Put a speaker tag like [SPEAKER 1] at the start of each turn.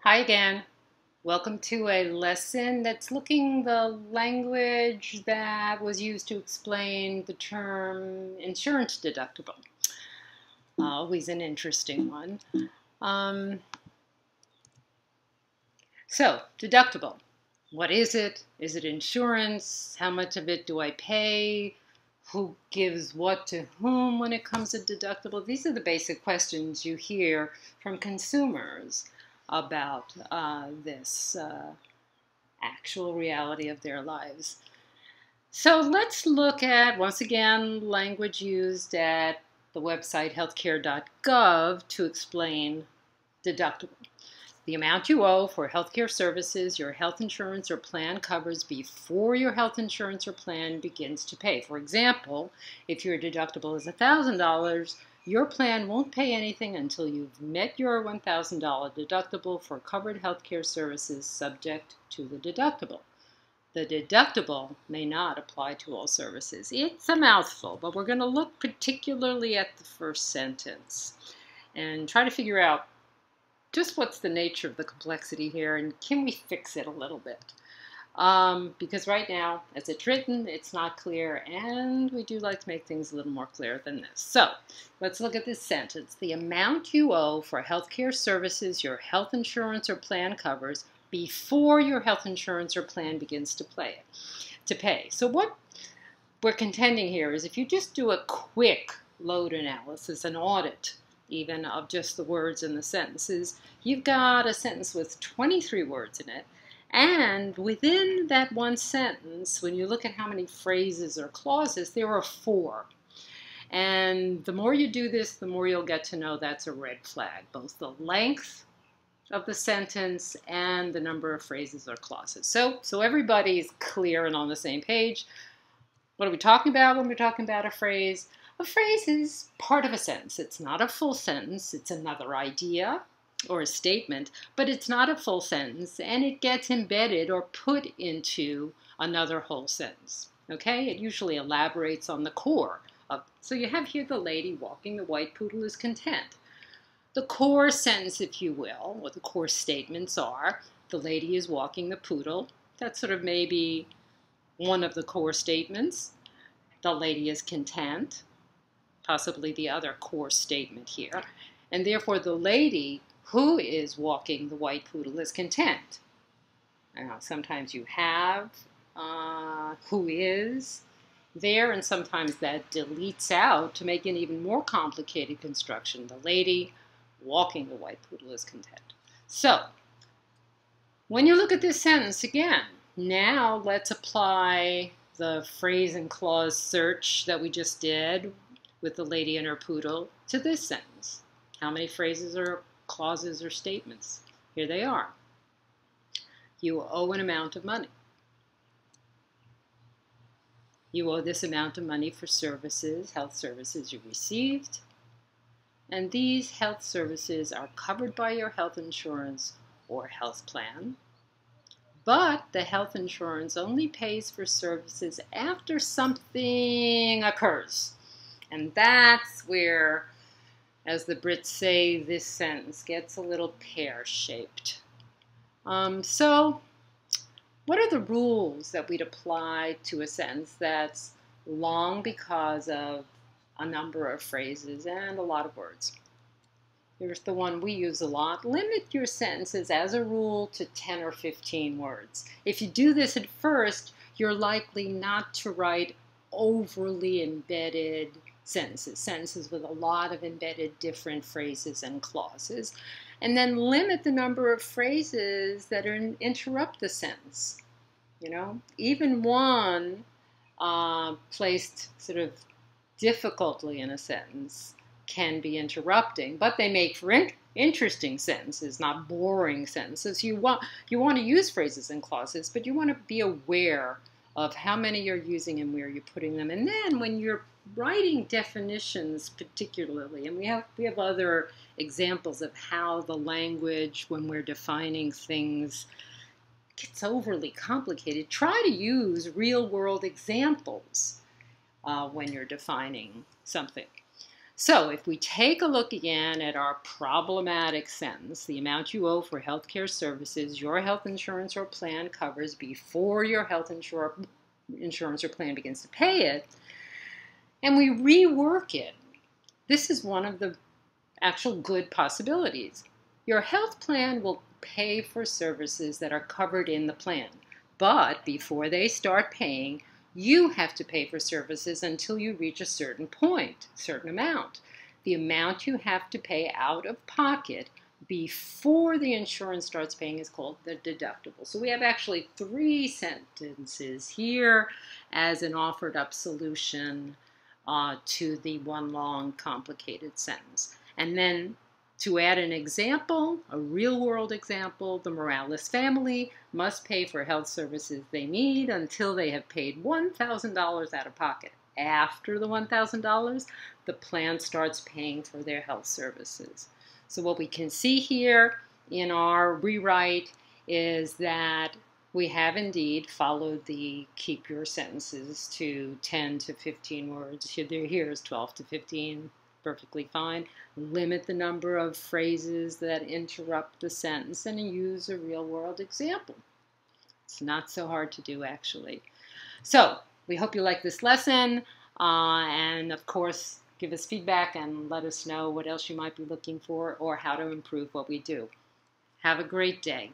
[SPEAKER 1] Hi again. Welcome to a lesson that's looking the language that was used to explain the term insurance deductible. Always an interesting one. Um, Deductible. What is it? Is it insurance? How much of it do I pay? Who gives what to whom when it comes to deductible? These are the basic questions you hear from consumers about this actual reality of their lives. So let's look at, once again, language used at the website healthcare.gov to explain deductible. The amount you owe for healthcare services your health insurance or plan covers before your health insurance or plan begins to pay. For example, if your deductible is $1,000, your plan won't pay anything until you've met your $1,000 deductible for covered healthcare services subject to the deductible. The deductible may not apply to all services. It's a mouthful, but we're going to look particularly at the first sentence and try to figure out just what's the nature of the complexity here, and can we fix it a little bit? Because right now, as it's written, it's not clear, and we do like to make things a little more clear than this. So let's look at this sentence. The amount you owe for healthcare services your health insurance or plan covers before your health insurance or plan begins to pay. So what we're contending here is if you just do a quick load analysis, an audit even of just the words in the sentences, you've got a sentence with 23 words in it. And within that one sentence, when you look at how many phrases or clauses, there are 4. And the more you do this, the more you'll get to know that's a red flag, both the length of the sentence and the number of phrases or clauses. So everybody's clear and on the same page. What are we talking about when we're talking about a phrase? A phrase is part of a sentence. It's not a full sentence. It's another idea or a statement, but it's not a full sentence, and it gets embedded or put into another whole sentence. Okay? It usually elaborates on the core of. So you have here the lady walking the white poodle is content. The core sentence, if you will, what the core statements are, the lady is walking the poodle. That's sort of maybe one of the core statements. The lady is content. Possibly the other core statement here. And therefore the lady who is walking the white poodle is content. Now, sometimes you have who is there, and sometimes that deletes out to make an even more complicated construction. The lady walking the white poodle is content. So, when you look at this sentence again, now let's apply the phrase and clause search that we just did with the lady and her poodle to this sentence. How many phrases or clauses or statements? Here they are. You owe an amount of money. You owe this amount of money for services, health services you received. And these health services are covered by your health insurance or health plan. But the health insurance only pays for services after something occurs. And that's where, as the Brits say, this sentence gets a little pear-shaped. So what are the rules that we'd apply to a sentence that's long because of a number of phrases and a lot of words? Here's the one we use a lot. Limit your sentences as a rule to 10 or 15 words. If you do this at first, you're likely not to write overly embedded sentences with a lot of embedded different phrases and clauses. And then limit the number of phrases that interrupt the sentence. You know, even one placed sort of difficultly in a sentence can be interrupting, but they make for interesting sentences, not boring sentences. You want to use phrases and clauses, but you want to be aware of how many you're using and where you're putting them. And then when you're writing definitions particularly, and we have other examples of how the language, when we're defining things, gets overly complicated, try to use real-world examples when you're defining something. So if we take a look again at our problematic sentence, the amount you owe for healthcare services your health insurance or plan covers before your health insurance or plan begins to pay it, and we rework it, this is one of the actual good possibilities. Your health plan will pay for services that are covered in the plan, but before they start paying, you have to pay for services until you reach a certain point, certain amount. The amount you have to pay out of pocket before the insurance starts paying is called the deductible. So we have actually 3 sentences here as an offered up solution to the one long complicated sentence. And then to add an example, a real-world example, the Morales family must pay for health services they need until they have paid $1,000 out of pocket. After the $1,000, the plan starts paying for their health services. So what we can see here in our rewrite is that we have indeed followed the keep your sentences to 10 to 15 words. Here is 12 to 15. Perfectly fine. Limit the number of phrases that interrupt the sentence and use a real-world example. It's not so hard to do, actually. So we hope you like this lesson, and of course give us feedback and let us know what else you might be looking for or how to improve what we do. Have a great day.